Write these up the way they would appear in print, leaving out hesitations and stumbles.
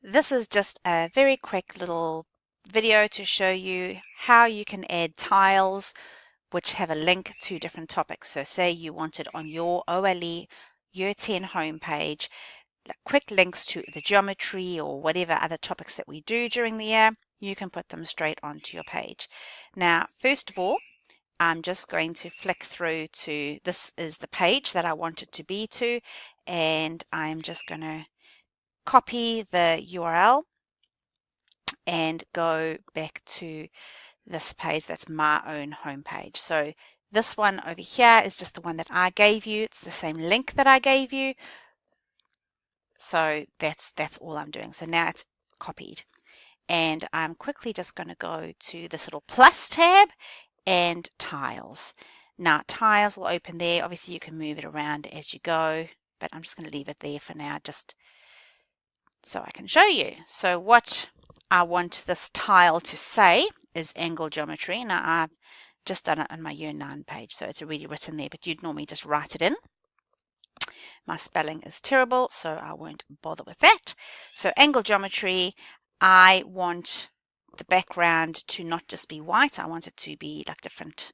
This is just a very quick little video to show you how you can add tiles which have a link to different topics. So say you wanted on your OLE Year 10 homepage quick links to the geometry or whatever other topics that we do during the year, you can put them straight onto your page. Now, first of all, I'm just going to flick through to, this is the page that I want it to be to, and I'm just going to copy the URL and go back to this page that's my own homepage. So this one over here is just the one that I gave you. It's the same link that I gave you. So that's all I'm doing. So now it's copied. And I'm quickly just going to go to this little plus tab and tiles. Now tiles will open there. Obviously you can move it around as you go, but I'm just going to leave it there for now just so I can show you. So what I want this tile to say is angle geometry. Now I've just done it on my Year 9 page, so it's already written there, but you'd normally just write it in. My spelling is terrible, so I won't bother with that. So angle geometry, I want the background to not just be white, I want it to be like different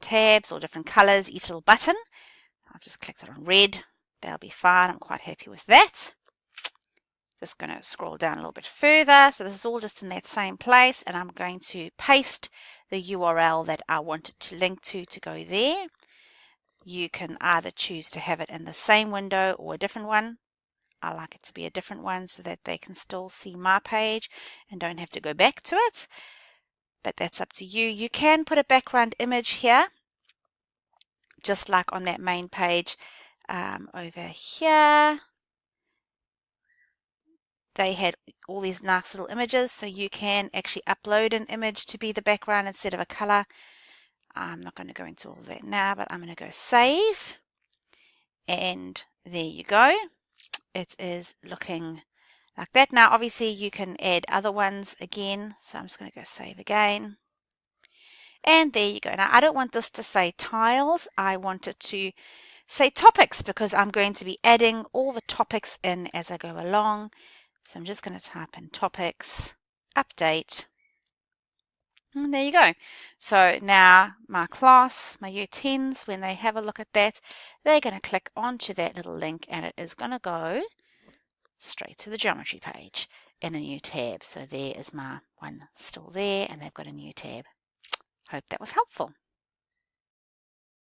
tabs or different colors, each little button. I've just clicked it on red, that'll be fine, I'm quite happy with that. Just going to scroll down a little bit further. So this is all just in that same place, and I'm going to paste the URL that I want it to link to go there. You can either choose to have it in the same window or a different one. I like it to be a different one so that they can still see my page and don't have to go back to it. But that's up to you. You can put a background image here, just like on that main page over here. They had all these nice little images, so you can actually upload an image to be the background instead of a color. I'm not going to go into all that now, but I'm going to go save, and there you go. It is looking like that. Now obviously you can add other ones again, so I'm just going to go save again, and there you go. Now I don't want this to say tiles, I want it to say topics because I'm going to be adding all the topics in as I go along. So I'm just going to type in topics, update, and there you go. So now my class, my Year 10s, when they have a look at that, they're going to click onto that little link and it is going to go straight to the geometry page in a new tab. So there is my one still there and they've got a new tab. Hope that was helpful.